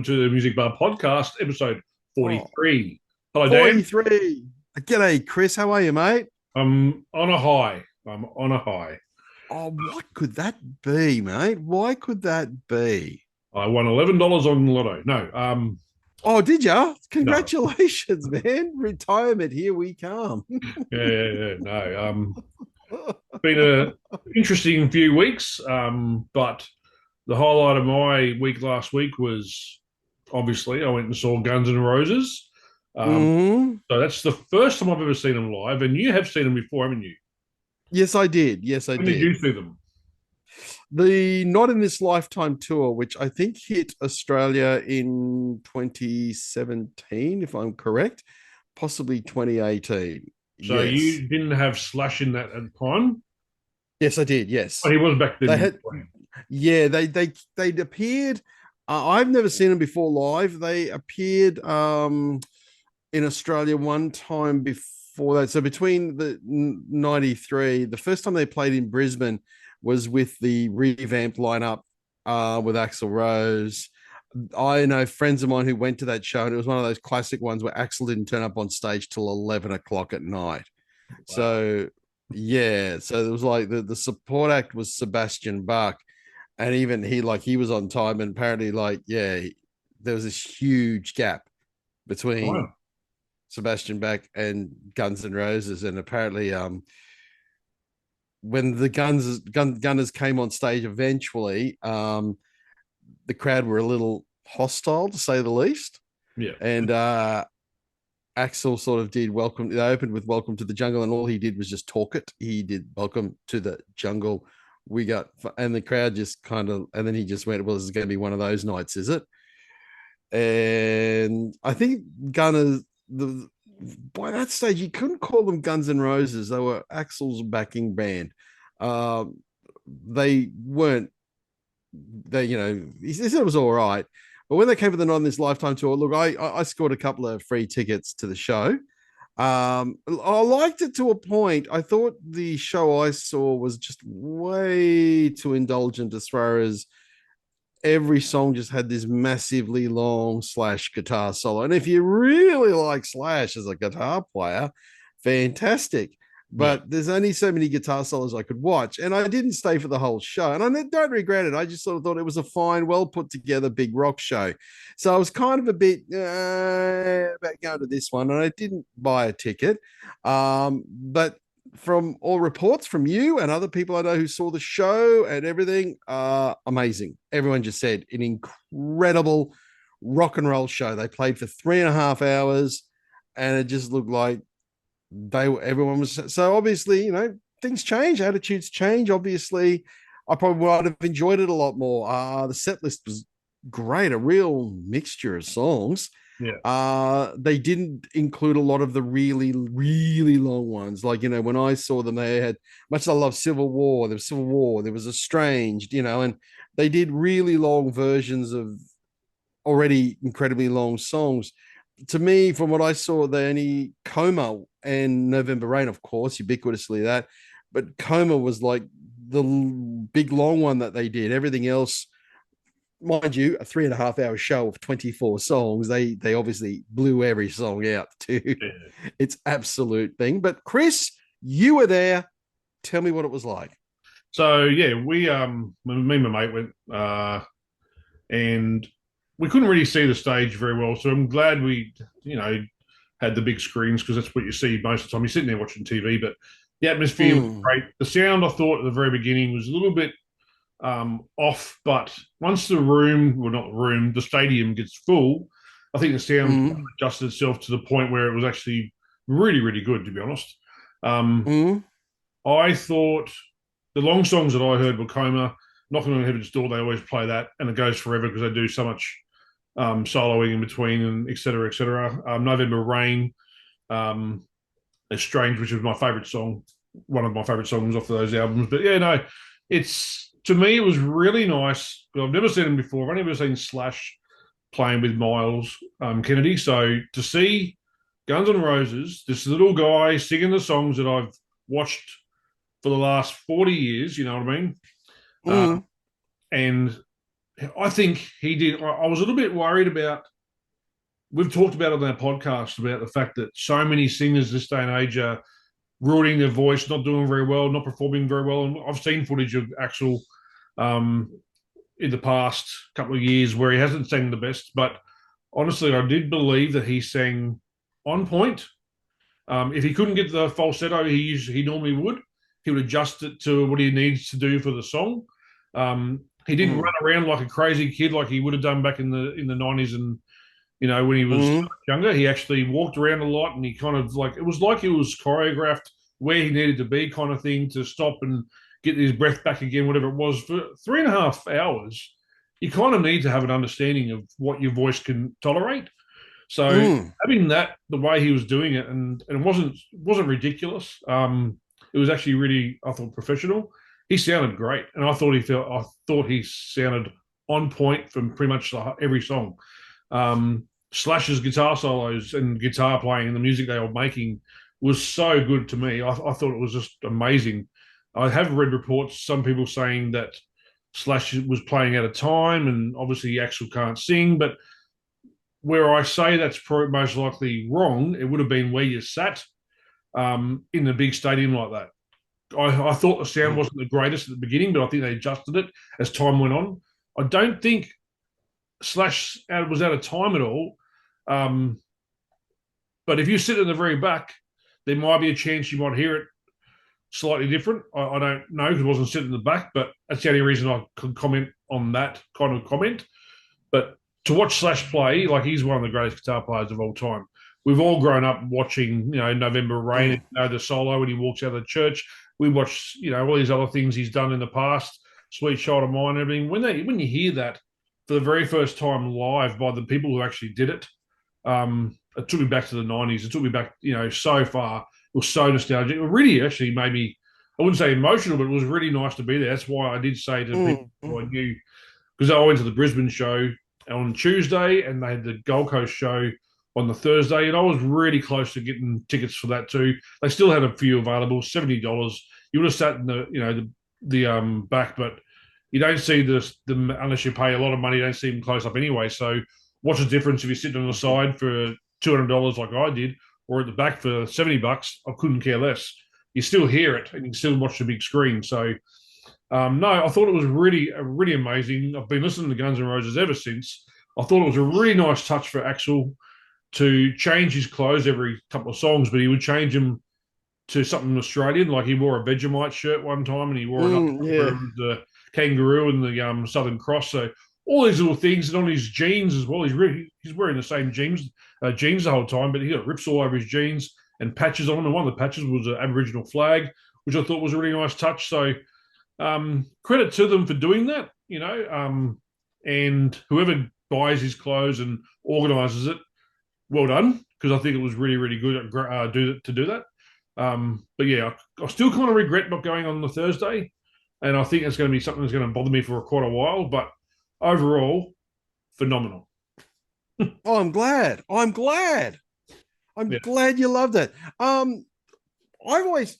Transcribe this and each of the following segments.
welcome to the Music Bar Podcast, episode Oh, 43. Hello, Dan. 43. G'day, Chris. How are you, mate? I'm on a high. I'm on a high. Oh, what could that be, mate? Why could that be? I won $11 on the lotto. Oh, did ya? No. Congratulations, man. Retirement, here we come. Yeah. No. Been a interesting few weeks. But the highlight of my week last week was obviously I went and saw Guns N' Roses. Um, Mhm. so that's the first time I've ever seen them live, and you have seen them before, haven't you? Yes, I did. Yes, I When did did. you see them? The Not in This Lifetime tour, which I think hit Australia in 2017, if I'm correct, possibly 2018. So Yes. you didn't have Slash in that at the time. Yes, I did. Oh, Yes. he was back They then. had, yeah, they'd appeared. I've never seen them before live. They appeared in Australia one time before that. So between the '93, the first time they played in Brisbane was with the revamped lineup with Axl Rose. I know friends of mine who went to that show, and it was one of those classic ones where Axl didn't turn up on stage till 11 o'clock at night. Wow. So yeah, so it was like the support act was Sebastian Bach, and even he was on time, and apparently there was this huge gap between Wow. Sebastian Bach and Guns N' Roses, and apparently when the Gunners came on stage eventually, the crowd were a little hostile to say the least, Yeah. and Axl sort of did welcome. They opened with "Welcome to the Jungle," and all he did was just talk it. He did "Welcome to the Jungle." We got, and the crowd just kind of, and then he just went, "Well, this is going to be one of those nights, is it?" And I think Gunners, the by that stage, you couldn't call them Guns N' Roses. They were Axl's backing band. Um, they weren't. He said it was all right. But when they came to the Not in This Lifetime tour, look, I scored a couple of free tickets to the show. I liked it to a point. I thought the show I saw was just way too indulgent as far as every song just had this massively long Slash guitar solo. And if you really like Slash as a guitar player, fantastic. Yeah. But there's only so many guitar solos I could watch. And I didn't stay for the whole show. And I don't regret it. I just sort of thought it was a fine, well put together big rock show. So I was kind of a bit about going to this one. And I didn't buy a ticket. But from all reports from you and other people I know who saw the show and everything, amazing. Everyone just said an incredible rock and roll show. They played for 3.5 hours, and it just looked like everyone was so obviously, things change, attitudes change. Obviously, I probably would have enjoyed it a lot more. The set list was great, a real mixture of songs. Yeah. They didn't include a lot of the really, really long ones. Like, when I saw them, they had much as I love Civil War, there was Estranged, and they did really long versions of already incredibly long songs. To me, from what I saw, they only Coma and November Rain, of course, ubiquitously that, but Coma was like the big long one that they did. Everything else, mind you, a 3.5 hour show of 24 songs. They obviously blew every song out to Yeah. its absolute thing. But Chris, you were there. Tell me what it was like. So yeah, me and my mate went, and we couldn't really see the stage very well. So I'm glad we, had the big screens because that's what you see most of the time. You're sitting there watching TV, but the atmosphere was Mm, great. The sound I thought at the very beginning was a little bit off, but once the room, well, not the room, the stadium gets full, I think the sound mm, adjusted itself to the point where it was actually really, really good, to be honest. Um, mm. I thought the long songs that I heard were Coma, Knocking on Heaven's Door. They always play that, and it goes forever because they do so much soloing in between, and etc. etc. November Rain, um, Strange, which is my favorite song, one of my favorite songs off of those albums. But yeah, no, it's to me it was really nice. I've never seen him before. I've only ever seen Slash playing with Miles Kennedy. So to see Guns N' Roses, this little guy singing the songs that I've watched for the last 40 years, you know what I mean? Uh, Mm. and I think he did. I was a little bit worried about. We've talked about it on our podcast about the fact that so many singers this day and age are ruining their voice, not doing very well, not performing very well. And I've seen footage of Axel um, in the past couple of years where he hasn't sang the best, but honestly, I did believe that he sang on point. If he couldn't get the falsetto he normally would, he would adjust it to what he needs to do for the song. He didn't Mm, run around like a crazy kid like he would have done back in the 90s and when he was mm, younger. He actually walked around a lot and he kind of it was like he was choreographed where he needed to be, kind of thing, to stop and get his breath back again, whatever it was. For 3.5 hours, you kind of need to have an understanding of what your voice can tolerate. So mm. having that, the way he was doing it, and it wasn't ridiculous. It was actually really, I thought, professional. He sounded great, and I thought he sounded on point from pretty much every song. Slash's guitar solos and guitar playing and the music they were making was so good to me. I thought it was just amazing. I have read reports, some people saying that Slash was playing out of time, and obviously Axel can't sing, but where I say that's most likely wrong, it would have been where you sat in a big stadium like that. I thought the sound Mm. wasn't the greatest at the beginning, but I think they adjusted it as time went on. I don't think Slash was out of time at all. Um, but if you sit in the very back, there might be a chance you might hear it slightly different. I don't know because I wasn't sitting in the back, but that's the only reason I could comment on that kind of comment. But to watch Slash play, like he's one of the greatest guitar players of all time. We've all grown up watching, November Rain, Mm. the solo when he walks out of the church. We watch, all these other things he's done in the past, Sweet Child of Mine, and everything. When you hear that for the very first time live by the people who actually did it, it took me back to the 90s. It took me back, so far. It was so nostalgic. It really actually made me, I wouldn't say emotional, but it was really nice to be there. That's why I did say to people Mm. who I Mm. knew, because I went to the Brisbane show on Tuesday and they had the Gold Coast show on the Thursday, and I was really close to getting tickets for that too. They still had a few available, $70. You would have sat in the back, but you don't see the unless you pay a lot of money. You don't see them close up anyway. So what's the difference if you're sitting on the side for $200 like I did, or at the back for $70? I couldn't care less. You still hear it and you can still watch the big screen. So no, I thought it was really amazing. I've been listening to Guns N' Roses ever since. I thought it was a really nice touch for Axel to change his clothes every couple of songs, but he would change them to something Australian. Like he wore a Vegemite shirt one time, and he wore another Mm. one where it Yeah. was the kangaroo and the Southern Cross. So all these little things, and on his jeans as well. He's wearing the same jeans the whole time, but he got rips all over his jeans and patches on them. And one of the patches was an Aboriginal flag, which I thought was a really nice touch. So credit to them for doing that, and whoever buys his clothes and organises it, well done, because I think it was really, really good to do that. But yeah, I still kind of regret not going on the Thursday, and I think it's going to be something that's going to bother me for quite a while. But overall, phenomenal. Oh, I'm glad. I'm glad. I'm Yeah. glad you loved it. I've always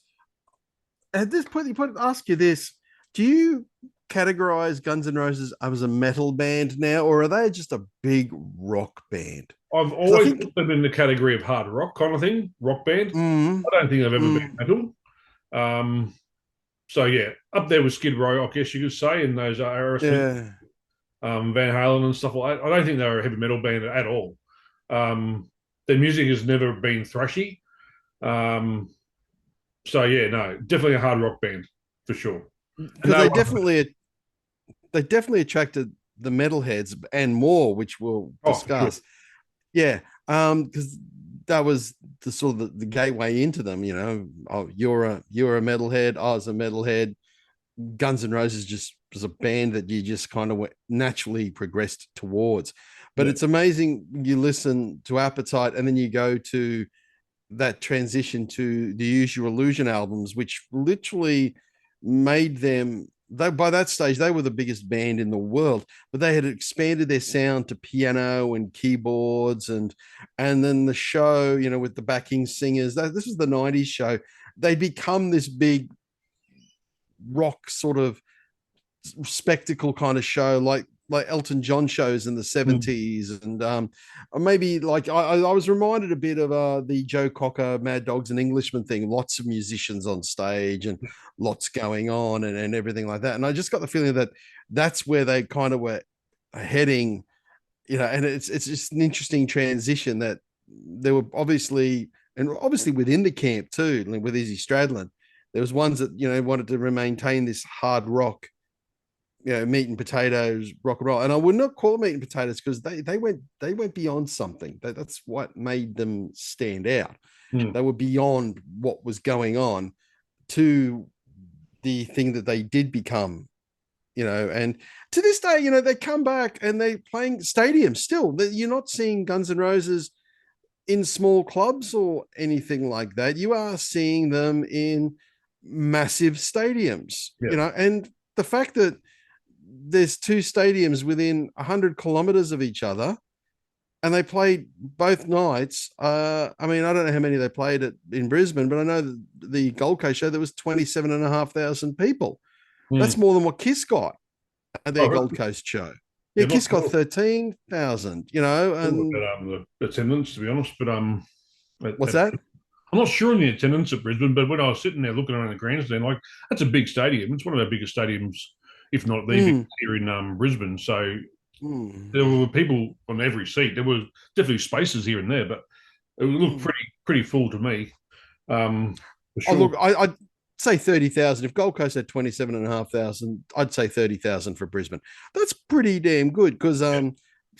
at this point, ask you this: do you categorize Guns N' Roses as a metal band now, or are they just a big rock band? I've Because I always think, put them in the category of hard rock kind of thing, rock band. mm, I don't think they've ever been mm, metal. Um, so yeah, up there with Skid Row, I guess you could say, and those Aerosmith, yeah, Van Halen, and stuff like that. I don't think they're a heavy metal band at all. Um, their music has never been thrashy. Um, so yeah, no, definitely a hard rock band for sure. And because no, they definitely attracted the metalheads and more, which we'll oh, for sure. discuss. Yeah, because that was the sort of the gateway into them. Oh, you're a metalhead. I was a metalhead. Guns N' Roses just was a band that you just kind of naturally progressed towards. But Yeah, it's amazing you listen to Appetite and then you go to that transition to the Use Your Illusion albums, which literally made them. By that stage they were the biggest band in the world, but they had expanded their sound to piano and keyboards, and then the show, with the backing singers. This was the '90s show. They'd become this big rock sort of spectacle kind of show, like like Elton John shows in the Mm. 70s, and or maybe like I was reminded a bit of the Joe Cocker Mad Dogs and Englishmen thing. Lots of musicians on stage and lots going on, and everything like that. And I just got the feeling that that's where they kind of were heading, and it's just an interesting transition that there were obviously within the camp too, like with Izzy Stradlin, there was ones that wanted to maintain this hard rock, meat and potatoes rock and roll. And I would not call them meat and potatoes because they went beyond something. That's what made them stand out. Mm. They were beyond what was going on to the thing that they did become, and to this day, they come back and they're playing stadiums still. You're not seeing Guns N' Roses in small clubs or anything like that. You are seeing them in massive stadiums, Yeah. and the fact that there's two stadiums within 100 kilometers of each other and they played both nights. I mean, I don't know how many they played in Brisbane, but I know that the Gold Coast show, there was 27,500 people. That's Mm. more than what Kiss got at Oh, their Gold really? Coast show. Yeah, Yeah, I'm not Kiss got sure 13,000, and about the attendance, to be honest. But what's that? I'm not sure on the attendance at Brisbane. But when I was sitting there looking around the grandstand, like that's a big stadium. It's one of our biggest stadiums, if not the biggest Mm, here in Brisbane. So there mm, were people on every seat. There were definitely spaces here and there, but it looked mm. pretty full to me, for Oh, sure. look, I'd say 30,000. If Gold Coast had 27,500, I'd say 30,000 for Brisbane. That's pretty damn good because Yeah.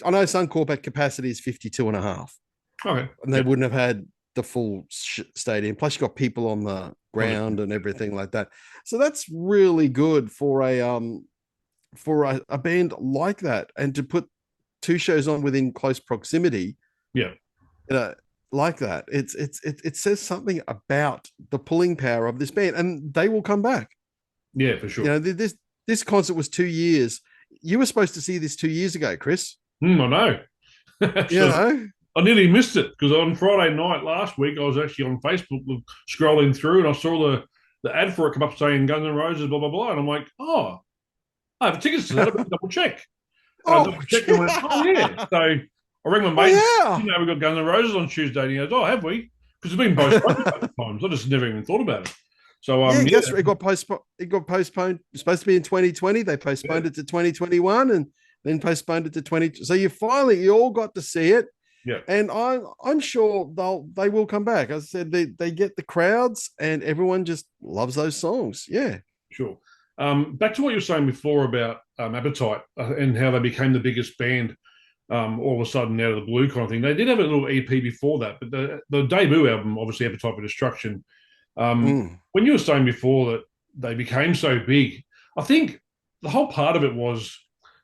I know Suncorp at capacity is 52 and a half, Okay. and they Yeah. wouand have had the full stadium. Plus, you got people on the ground and everything like that. So that's really good for a band like that, and to put two shows on within close proximity, Yeah. you know, like that. It says something about the pulling power of this band, and they will come back. Yeah, for sure. This concert was 2 years. You were supposed to see this 2 years ago, Chris. I know. You Actually, know, I nearly missed it because on Friday night last week, I was actually on Facebook scrolling through and I saw the ad for it come up saying Guns N' Roses, blah, blah, blah. And I'm like, oh, I have tickets to that. I better double check. And I oh, double checked and went, oh, yeah. So I rang my mate and said, oh you yeah. know, we got Guns N' Roses on Tuesday. And he goes, oh, have we? Because it's been postponed a couple of times. I just never even thought about it. So, Yeah, yeah, that's right. It got postponed. It got postponed. It was supposed to be in 2020. They yeah, postponed it to 2021 and then postponed it to 20. So you all got to see it. yeah, And I'm sure they will come back. As I said, they get the crowds and everyone just loves those songs. Yeah. sure. Back to what you were saying before about Appetite and how they became the biggest band all of a sudden out of the blue kind of thing. They did have a little EP before that, but the debut album, obviously Appetite for Destruction. Mm, When you were saying before that they became so big, I think the whole part of it was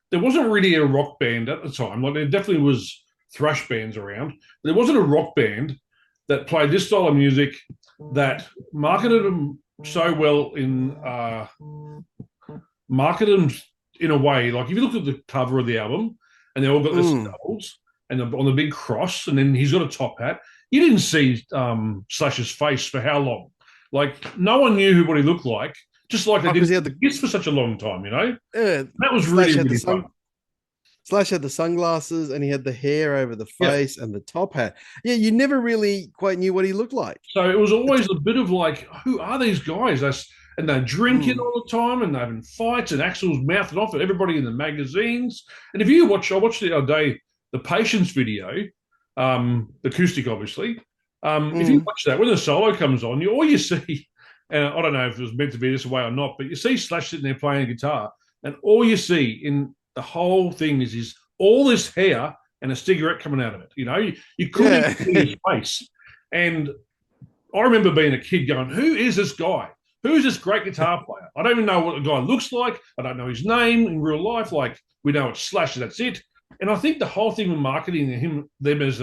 there wasn't really a rock band at the time. Like there definitely was thrash bands around. But there wasn't a rock band that played this style of music that marketed them so well marketed them in a way. Like if you look at the cover of the album and they all got the mm. skulls and on the big cross, and then he's got a top hat. You didn't see Slash's face for how long? Like no one knew what he looked like, just like they Oh, because did he had the this for such a long time. yeah, That was Slash really had really fun. Slash had the sunglasses and he had the hair over the Yeah. face and the top hat. Yeah, you never really quite knew what he looked like. So it was always a bit of like, who are these guys? And they're drinking Mm, all the time and they're having fights and Axel's mouthing off at everybody in the magazines. And if you watch, I watched the other day the Patience video, the acoustic obviously. If you mm. watch that, when the solo comes on, all you see, and I don't know if it was meant to be this way or not, but you see Slash sitting there playing a guitar, and all you see in the whole thing is all this hair and a cigarette coming out of it. You couldn't Yeah. even see his face. And I remember being a kid going, who is this guy? Who is this great guitar player? I don't even know what the guy looks like. I don't know his name in real life. Like we know it's Slash, that's it. And I think the whole thing with marketing them as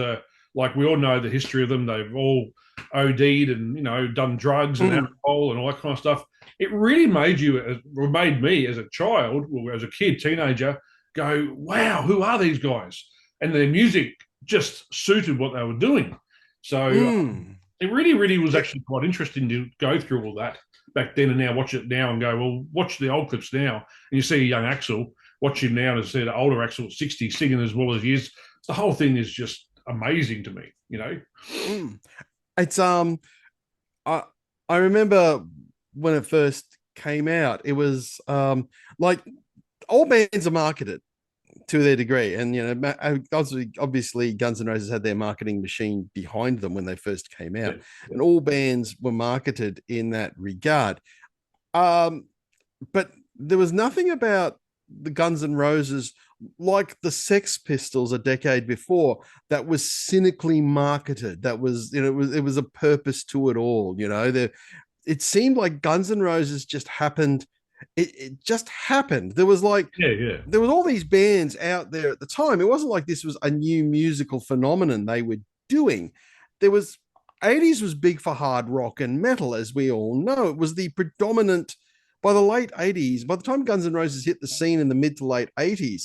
like we all know the history of them. They've all OD'd and done drugs and Mm. alcohol and all that kind of stuff. It really made me as a child or as a kid, teenager, go, wow, who are these guys? And their music just suited what they were doing. So Mm. it really, really was actually quite interesting to go through all that back then and now watch it now and go, well, watch the old clips now and you see a young Axel watch him now, as I said, older Axel, 60, singing as well as he is. The whole thing is just amazing to me, you know? It's I I remember when it first came out, it was like all bands are marketed to their degree, and you know, obviously Guns N' Roses had their marketing machine behind them when they first came out, and all bands were marketed in that regard. But there was nothing about the Guns N' Roses like the Sex Pistols a decade before that was cynically marketed. That was, you know, it was a purpose to it all. You know, it seemed like Guns N' Roses just happened. It just happened. There was like, there was all these bands out there at the time. It wasn't like this was a new musical phenomenon they were doing. There was 80s was big for hard rock and metal, as we all know. It was the predominant. By the late 80s, by the time Guns N' Roses hit the scene in the mid to late 80s,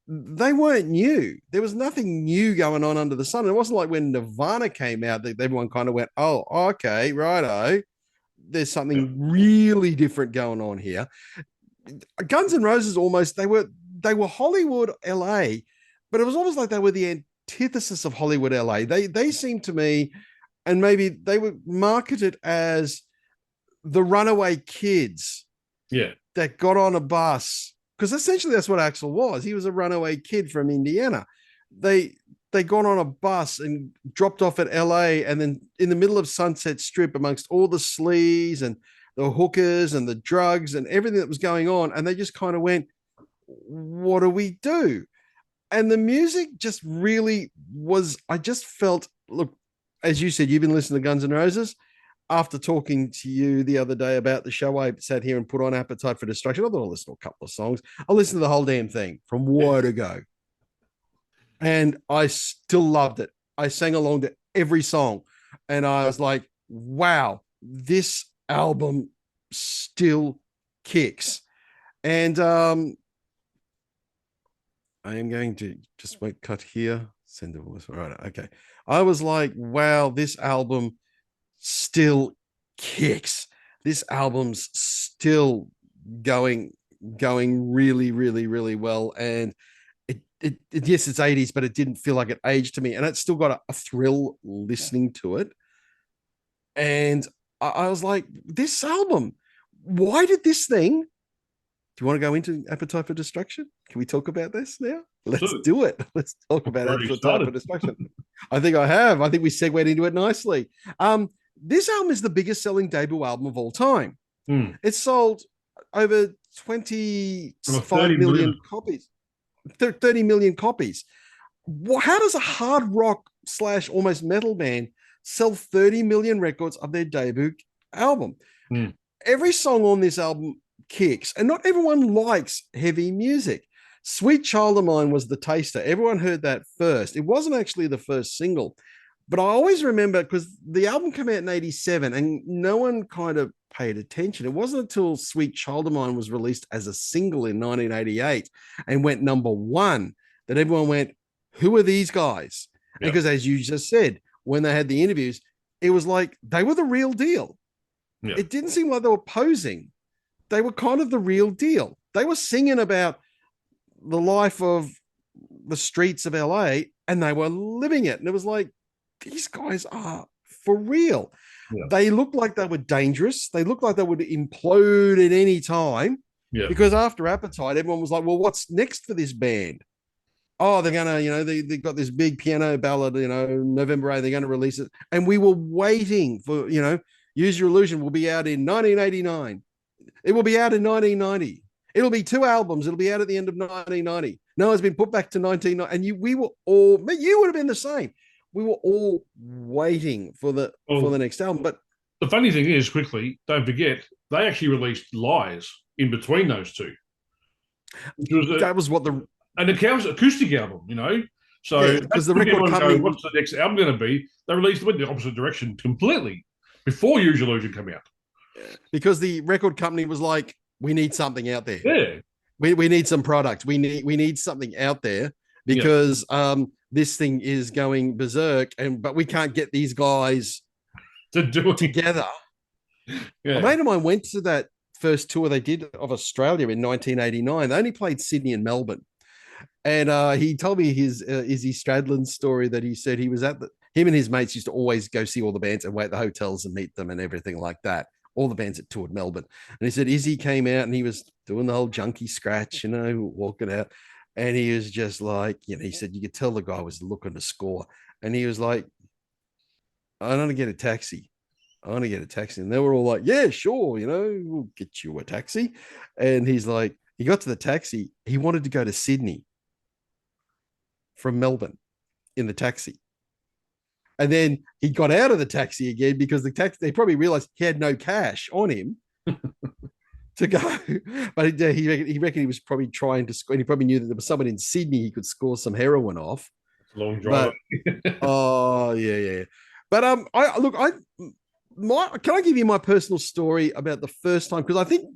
they weren't new. There was nothing new going on under the sun. It wasn't like when Nirvana came out that everyone kind of went, oh, okay, righto. There's something really different going on here. Guns N' Roses almost, they were Hollywood LA, but it was almost like they were the antithesis of Hollywood LA. They seemed to me, and maybe they were marketed as the runaway kids that got on a bus, because essentially that's what Axl was. He was a runaway kid from Indiana. They got on a bus and dropped off at LA, and then in the middle of Sunset Strip, amongst all the sleaze and the hookers and the drugs and everything that was going on, and they just kind of went, what do we do? And the music just really was, I just felt, look, as you said, you've been listening to Guns N' Roses. After talking to you the other day about the show, I sat here and put on Appetite for Destruction. I thought I'll listen to a couple of songs. I'll listen to the whole damn thing from word to go. And I still loved it. I sang along to every song. And I was like, wow, this album still kicks. And I am going to just wait, cut here. Send a voice. All right. Okay. I was like, wow, this album still kicks. This album's still going really, really, really well. And it yes, it's 80s, but it didn't feel like it aged to me. And it still got a thrill listening to it. And I was like, this album, why did this thing? Do you want to go into Appetite for Destruction? Can we talk about this now? Let's do it. Let's talk about Appetite for Destruction. I think I have. I think we segued into it nicely. This album is the biggest selling debut album of all time. It's sold over 25 million copies. 30 million copies. How does a hard rock / almost metal band sell 30 million records of their debut album? Every song on this album kicks, and not everyone likes heavy music. Sweet Child of Mine was the taster. Everyone heard that first. It wasn't actually the first single. But I always remember, because the album came out in 87 and no one kind of paid attention. It wasn't until Sweet Child of Mine was released as a single in 1988 and went #1 that everyone went, who are these guys? Yep. Because as you just said, when they had the interviews, it was like they were the real deal. Yep. It didn't seem like they were posing. They were kind of the real deal. They were singing about the life of the streets of LA and they were living it. And it was like, these guys are for real. Yeah. They looked like they were dangerous. They looked like they would implode at any time. Yeah. Because after Appetite, everyone was like, well, what's next for this band? Oh, they're going to, they got this big piano ballad, November 8th, they're going to release it. And we were waiting for, Use Your Illusion will be out in 1989. It will be out in 1990. It'll be 2 albums. It'll be out at the end of 1990. No, it's been put back to 1990. And we were all, you would have been the same. We were all waiting for the next album. But the funny thing is, quickly, don't forget, they actually released Lies in between those two. That was what an acoustic album, So because the record company, what's the next album going to be? They went the opposite direction completely before Use Your Illusion came out. Because the record company was like, we need something out there. Yeah. We need some product. We need something out there because this thing is going berserk, but we can't get these guys to do it together. Yeah. A mate of mine went to that first tour they did of Australia in 1989. They only played Sydney and Melbourne. And he told me his Izzy Stradlin story that he said he was at him and his mates used to always go see all the bands and wait at the hotels and meet them and everything like that. All the bands that toured Melbourne. And he said Izzy came out and he was doing the whole junkie scratch, walking out. And he was just like, he said you could tell the guy was looking to score. And he was like, I want to get a taxi. I want to get a taxi. And they were all like, yeah, sure, we'll get you a taxi. And he's like, he got to the taxi. He wanted to go to Sydney from Melbourne in the taxi. And then he got out of the taxi again because they probably realized he had no cash on him to go. But he reckoned he was probably trying to score. And he probably knew that there was someone in Sydney he could score some heroin off. It's a long drive. Oh, yeah. But can I give you my personal story about the first time? Because I think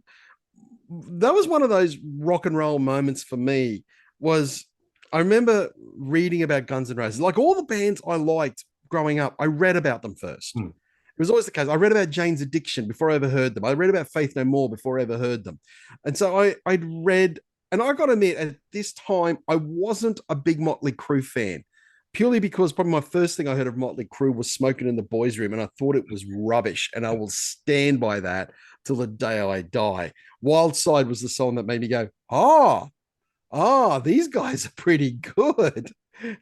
that was one of those rock and roll moments for me. I remember reading about Guns N' Roses. Like all the bands I liked growing up, I read about them first. It was always the case. I read about Jane's Addiction before I ever heard them. I read about Faith No More before I ever heard them. And so I'd read, and I got to admit, at this time, I wasn't a big Motley Crue fan, purely because probably my first thing I heard of Motley Crue was Smoking in the Boys' Room, and I thought it was rubbish, and I will stand by that till the day I die. Wild Side was the song that made me go, these guys are pretty good.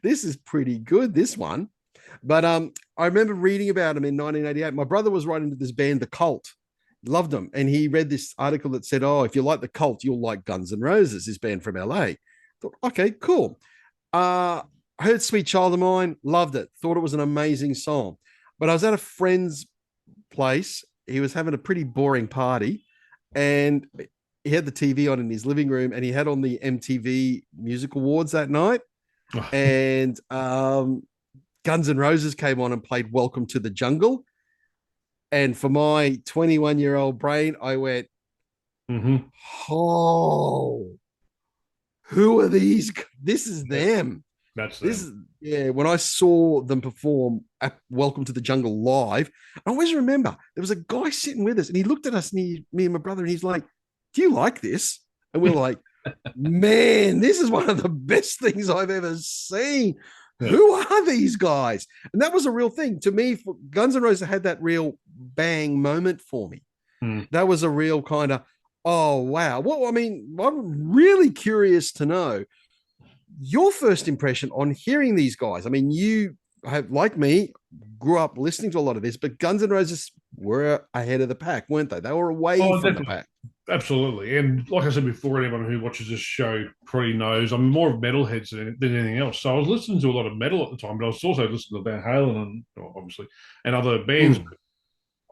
This is pretty good, this one. But I remember reading about them in 1988. My brother was right into this band, The Cult. Loved them. And he read this article that said, if you like The Cult, you'll like Guns N' Roses, this band from LA. Thought, okay, cool. I heard Sweet Child of Mine, loved it. Thought it was an amazing song. But I was at a friend's place. He was having a pretty boring party. And he had the TV on in his living room, and he had on the MTV Music Awards that night. And Guns N' Roses came on and played Welcome to the Jungle. And for my 21-year-old brain, I went, oh, who are these? This is them. That's them. When I saw them perform at Welcome to the Jungle live, I always remember there was a guy sitting with us, and he looked at us, and me and my brother, and he's like, do you like this? And we're like, man, this is one of the best things I've ever seen. Who are these guys? And that was a real thing to me. Guns N' Roses had that real bang moment for me. That was a real kind of, oh, wow. Well, I mean, I'm really curious to know your first impression on hearing these guys. I mean, you have, like me, grew up listening to a lot of this, but Guns N' Roses were ahead of the pack, weren't they? They were away from the pack. Absolutely. And like I said before, anyone who watches this show probably knows I'm more of metalheads than anything else. So I was listening to a lot of metal at the time, but I was also listening to Van Halen and obviously and other bands.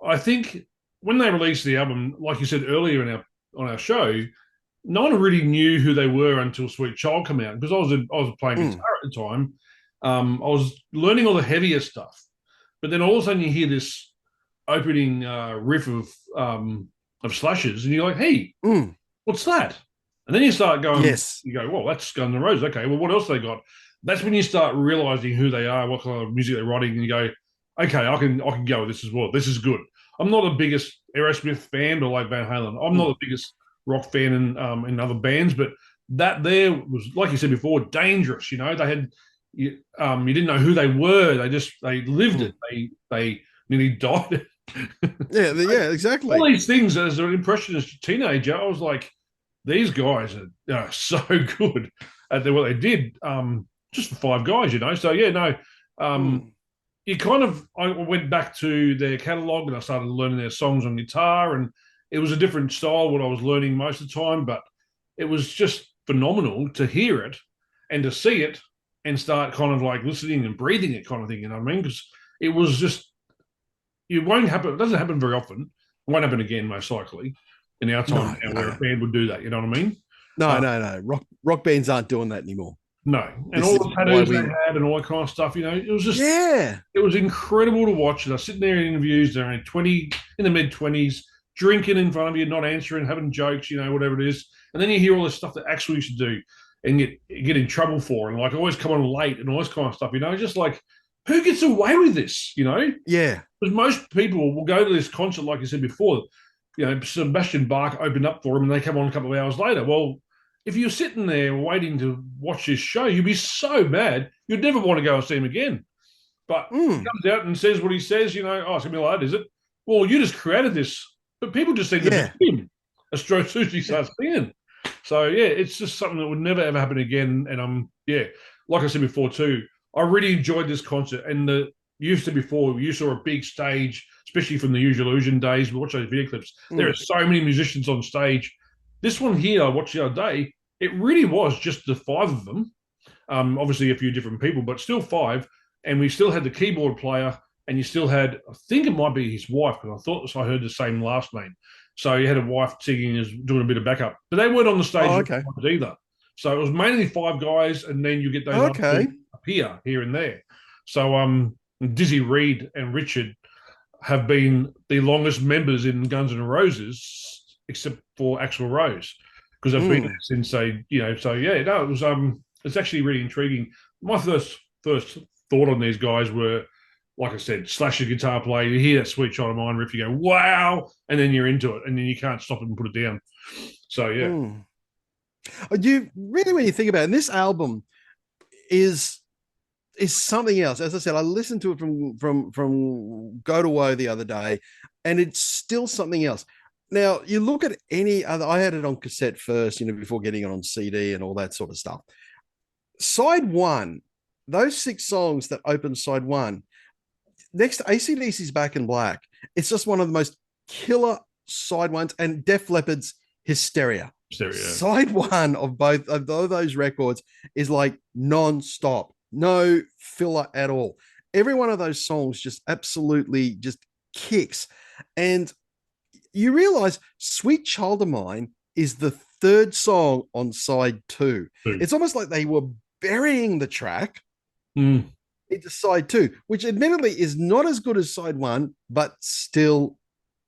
I think when they released the album, like you said earlier on our show, no one really knew whu they were until Sweet Child came out, because I was playing guitar at the time. I was learning all the heavier stuff, but then all of a sudden you hear this opening riff of Slashes, and you're like, hey, what's that? And then you start going, you go, well, that's Guns N' Roses. Okay, well, what else they got? That's when you start realizing who they are, what kind of music they're writing, and you go, okay, I can go with this as well. This is good. I'm not the biggest Aerosmith fan, but like Van Halen, I'm not the biggest rock fan in other bands, but that there was, like you said before, dangerous. They had you didn't know who they were. They lived it. They nearly died. yeah, exactly. All these things as an impressionist teenager, I was like, these guys are so good at what they did. Just for five guys, So you kind of, I went back to their catalog and I started learning their songs on guitar, and it was a different style what I was learning most of the time, but it was just phenomenal to hear it and to see it and start kind of like listening and breathing it kind of thing. You know what I mean? Because it was just, it doesn't happen very often. It won't happen again, most likely, in our time where a band would do that. You know what I mean? No. Rock bands aren't doing that anymore. No. And all the tattoos they had and all that kind of stuff, it was just, it was incredible to watch. And I was sitting there in interviews, they're in the mid-20s, drinking in front of you, not answering, having jokes, whatever it is. And then you hear all this stuff that actually used to do and get in trouble for, and like always come on late and all this kind of stuff, just like, who gets away with this, Yeah. Because most people will go to this concert, like you said before, Sebastian Bach opened up for him and they come on a couple of hours later. Well, if you're sitting there waiting to watch this show, you'd be so mad, you'd never want to go and see him again. But he Mm, comes out and says what he says, oh, it's going to be like that, is it? Well, you just created this. But people just seem to yeah. believe him as Joe Sushi starts singing. So, yeah, it's just something that would never, ever happen again. And, like I said before, too, I really enjoyed this concert. And before, you saw a big stage, especially from the Use Your Illusion days. We watch those video clips. There are Mm. so many musicians on stage. This one here, I watched the other day, it really was just the five of them. Obviously, a few different people, but still five. And we still had the keyboard player, and you still had, I think it might be his wife, because I thought I heard the same last name. So you had a wife singing, as doing a bit of backup, but they weren't on the stage Oh, okay. either. So it was mainly five guys, and then you get those other Okay. two here and there. So Dizzy Reed and Richard have been the longest members in Guns N' Roses, except for Axl Rose, because they've been there since So yeah, no, it was it's actually really intriguing. My first thought on these guys were, like I said, Slash the guitar player. You hear that Sweet Child of Mine riff, you go, wow, and then you're into it, and then you can't stop it and put it down. So yeah. You really, when you think about it, and this album is something else. As I said, I listened to it from Go to Woe the other day, and it's still something else. Now you look at any other. I had it on cassette first, before getting it on CD and all that sort of stuff. Side one, those 6 songs that open side one, next to AC/DC's Back in Black, it's just one of the most killer side ones, and Def Leppard's Hysteria. Stereo. Side one of both of those records is like non-stop, no filler at all. Every one of those songs just absolutely just kicks. And you realize Sweet Child of Mine is the 3rd song on side 2. It's almost like they were burying the track into side 2, which admittedly is not as good as side 1, but still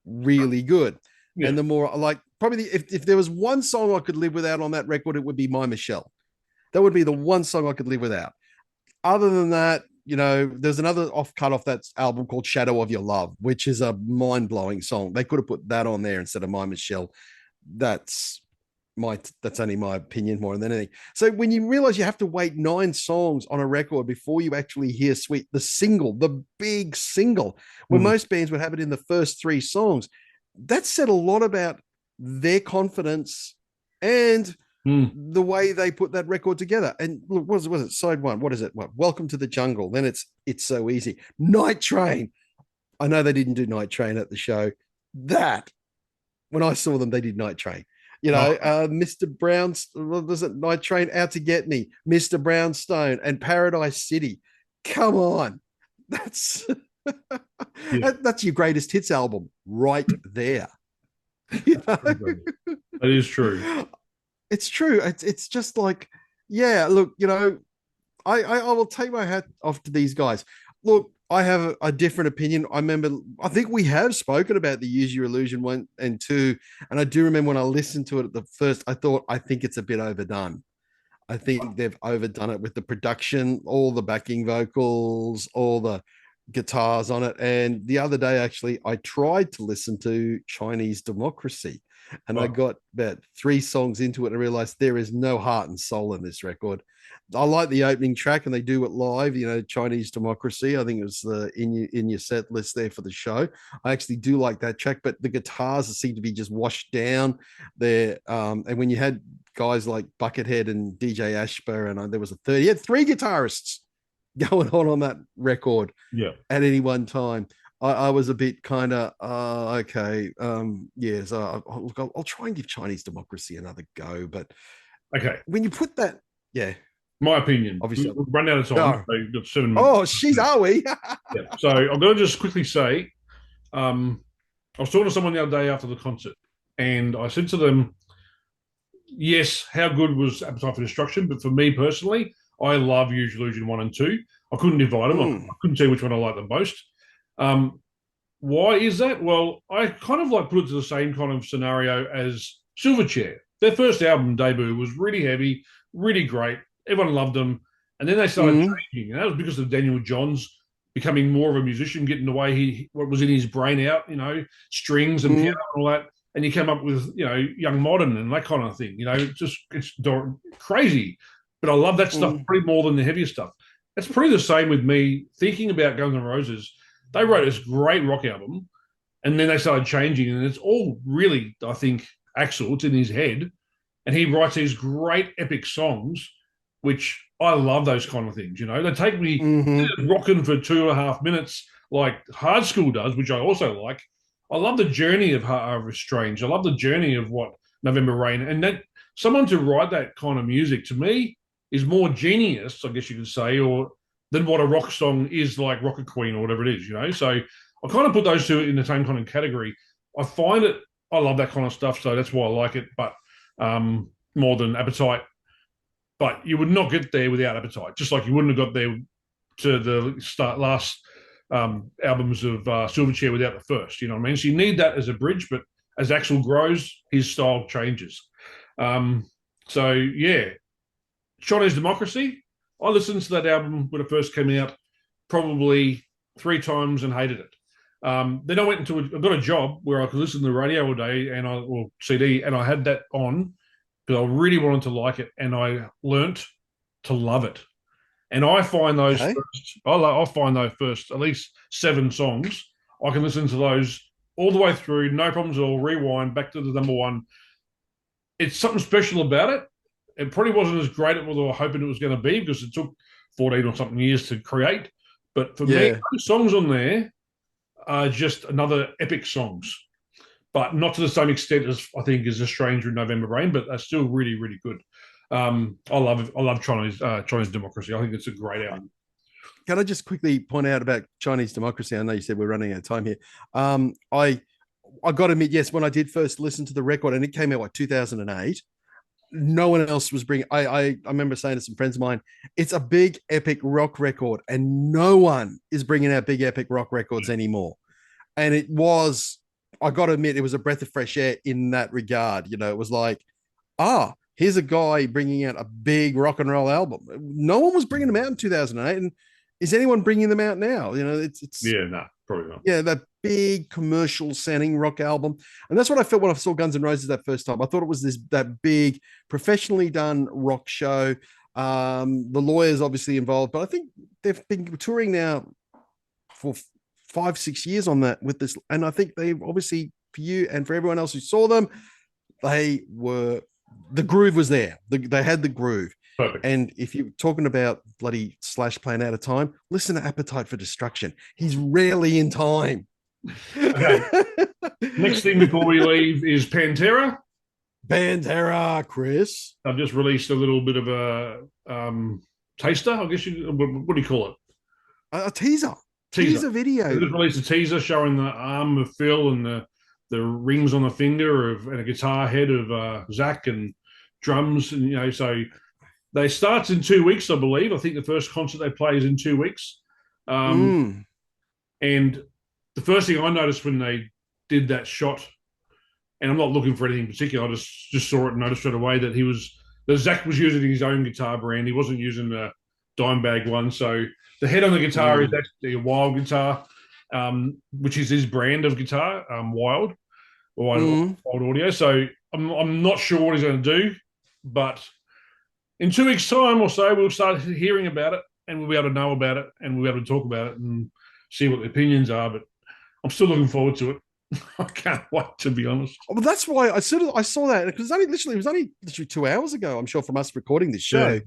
really good. Yeah. And the more, like, probably if there was one song I could live without on that record, it would be My Michelle. That would be the one song I could live without. Other than that, there's another cut off that album called Shadow of Your Love, which is a mind-blowing song. They could have put that on there instead of My Michelle. That's only my opinion more than anything. So when you realize you have to wait 9 songs on a record before you actually hear the big single, when most bands would have it in the first 3 songs, that said a lot about their confidence and the way they put that record together. And look, what was it? Side 1. What is it? What? Welcome to the Jungle. Then it's So Easy. Night Train. I know they didn't do Night Train at the show. That, when I saw them, they did Night Train. Mr. Brown, was it Night Train? Out to Get Me, Mr. Brownstone, and Paradise City. Come on. That's that's your greatest hits album right there. That is true. It's true. It's just like, yeah, look, I will take my hat off to these guys. Look, I have a different opinion. I think we have spoken about the Use Your Illusion 1 and 2. And I do remember when I listened to it at the first, I think it's a bit overdone. I think they've overdone it with the production, all the backing vocals, all the guitars on it. And the other day, actually, I tried to listen to Chinese Democracy, and I got about 3 songs into it and realized there is no heart and soul in this record. I like the opening track, and they do it live, Chinese Democracy. I think it was in your set list there for the show. I actually do like that track, but the guitars seem to be just washed down there. And when you had guys like Buckethead and DJ Ashba, and there was he had 3 guitarists going on that record at any one time. I was a bit kind of okay. So I'll try and give Chinese Democracy another go. But okay, when you put that, my opinion, obviously we've run out of time. So you've got 7 minutes. Oh, are we? So I'm going to just quickly say, I was talking to someone the other day after the concert, and I said to them, yes, how good was Appetite for Destruction? But for me personally, I love Use Your Illusion 1 and 2. I couldn't divide them. I couldn't tell which one I liked the most. Why is that? Well, I kind of put it to the same kind of scenario as Silverchair. Their first album debut was really heavy, really great. Everyone loved them. And then they started changing. And that was because of Daniel Johns becoming more of a musician, getting the way what was in his brain out, strings and piano and all that. and you come up with Young Modern and that kind of thing. It's crazy. But I love that stuff Mm. pretty more than the heavier stuff. It's pretty the same with me thinking about Guns N' Roses. They wrote this great rock album, and then they started changing, and it's all really, I think, Axl. It's in his head, and he writes these great epic songs, which I love those kind of things. They take me Hmm. rocking for 2.5 minutes, like Hard School does, which I also like. I love the journey of Strange. I love the journey of what November Rain, and that someone to write that kind of music to me is more genius, I guess you could say, or than what a rock song is, like Rocket Queen or whatever it is. So I kind of put those two in the same kind of category. I find it, I love that kind of stuff, so that's why I like it, but more than Appetite. But you would not get there without Appetite, just like you wouldn't have got there to the last albums of Silverchair without the first. You know what I mean? So you need that as a bridge, but as Axl grows, his style changes. So yeah, Chinese Democracy. I listened to that album when it first came out probably 3 times and hated it. Then I went I got a job where I could listen to the radio all day or CD, and I had that on because I really wanted to like it, and I learnt to love it. And I find those Okay. first, I find those first at least 7 songs. I can listen to those all the way through, no problems at all. Rewind back to the number one. It's something special about it. It probably wasn't as great as I was hoping it was going to be because it took 14 or something years to create. But for me, Yeah. those songs on there are just another epic songs, but not to the same extent as I think as A Stranger in November Rain, but they're still really, really good. I love it. I love Chinese Democracy. I think it's a great album. Can I just quickly point out about Chinese Democracy? I know you said we're running out of time here. I got to admit, yes, when I did first listen to the record, and it came out like 2008, no one else was bringing. I remember saying to some friends of mine, it's a big epic rock record, and no one is bringing out big epic rock records anymore. And it was, I got to admit, it was a breath of fresh air in that regard. It was like, here's a guy bringing out a big rock and roll album. No one was bringing them out in 2008, and is anyone bringing them out now? It's Yeah, no, probably not. yeah, that big commercial sounding rock album. And that's what I felt when I saw Guns N' Roses that first time. I thought it was that big, professionally done rock show. The lawyers obviously involved, but I think they've been touring now for 5-6 years on that with this. And I think they obviously, for you and for everyone else who saw them, the groove was there. They had the groove. Perfect. And if you're talking about bloody Slash playing out of time, listen to Appetite for Destruction. He's rarely in time. Okay. Next thing before we leave is Pantera. Pantera, Chris. I've just released a little bit of a taster, I guess what do you call it? A teaser. Teaser Video. They just released a teaser showing the arm of Phil and the rings on the finger and a guitar head of Zach and drums, and so they start in 2 weeks, I believe. I think the first concert they play is in 2 weeks. And the first thing I noticed when they did that shot, and I'm not looking for anything particular, I just saw it and noticed straight away that Zach was using his own guitar brand. He wasn't using the Dimebag one. So the head on the guitar is actually a Wild guitar, which is his brand of guitar, Wild Audio. So I'm not sure what he's going to do, but in 2 weeks' time or so, we'll start hearing about it, and we'll be able to know about it, and we'll be able to talk about it and see what the opinions are. But I'm still looking forward to it. I can't wait, to be honest. Well, that's why I saw that because it was only literally 2 hours ago. I'm sure from us recording this show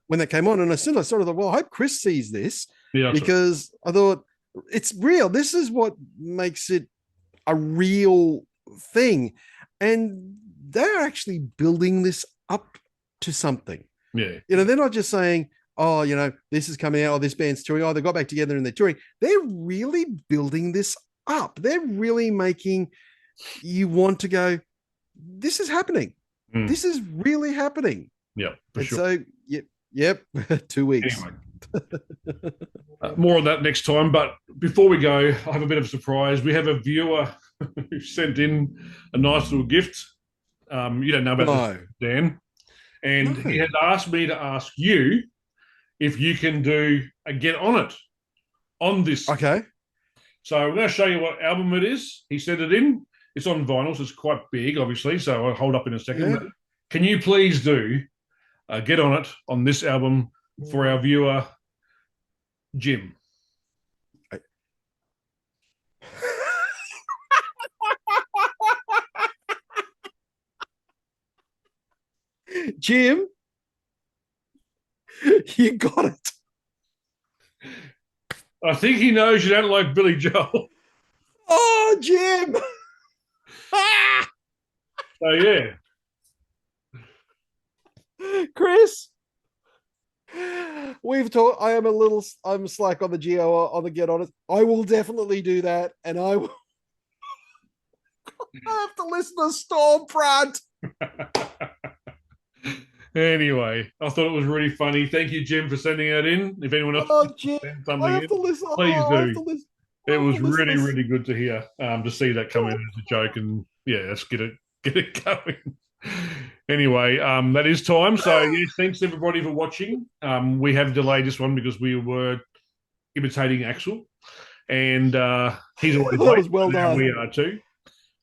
when that came on, and as soon as I sort of thought, well, I hope Chris sees this because I thought it's real. This is what makes it a real thing, and they're actually building this up to something. Yeah. They're not just saying, oh, this is coming out, or this band's touring, oh, they got back together and they're touring. They're really building this up. They're really making you want to go, this is happening. This is really happening. Yeah, for and sure. So, yep, 2 weeks. Anyway, more on that next time. But before we go, I have a bit of a surprise. We have a viewer who sent in a nice little gift. You don't know about this, Dan. And he has asked me to ask you if you can do a get on it on this. Okay. So I'm going to show you what album it is. He sent it in. It's on vinyl, so it's quite big, obviously. So I'll hold up in a second. Yeah. But can you please do Get On It on this album for our viewer, Jim? Jim, you got it. I think he knows you don't like Billy Joel. Oh, Jim. So, yeah. Chris, we've talked. I'm slack on the Geo on the Get On It. I will definitely do that, and I will. I have to listen to Stormfront. Anyway, I thought it was really funny. Thank you, Jim, for sending that in. If anyone else Jim, send I something have in, to listen. please I have to do. listen. It was really, really good to hear, to see that come in as a joke. And yeah, let's get it going. Anyway, that is time. So yes, thanks everybody for watching. We have delayed this one because we were imitating Axel, and he's always That late. was well done. We are too.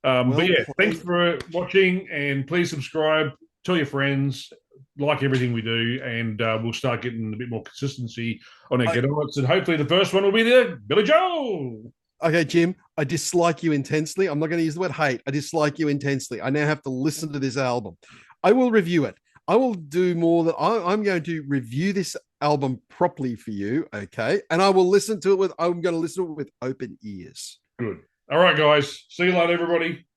But yeah, thanks for watching, and please subscribe, tell your friends, like everything we do, and we'll start getting a bit more consistency on our Get On It. And hopefully the first one will be the Billy Joel. Okay, Jim, I dislike you intensely. I'm not going to use the word hate. I dislike you intensely. I now have to listen to this album. I will review it. I will do more than I'm going to review this album properly for you. Okay. And I will listen to it I'm going to listen to it with open ears. Good. All right, guys. See you later, everybody.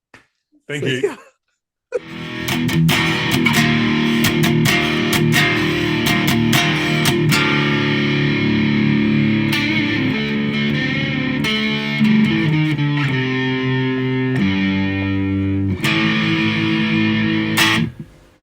Thank you.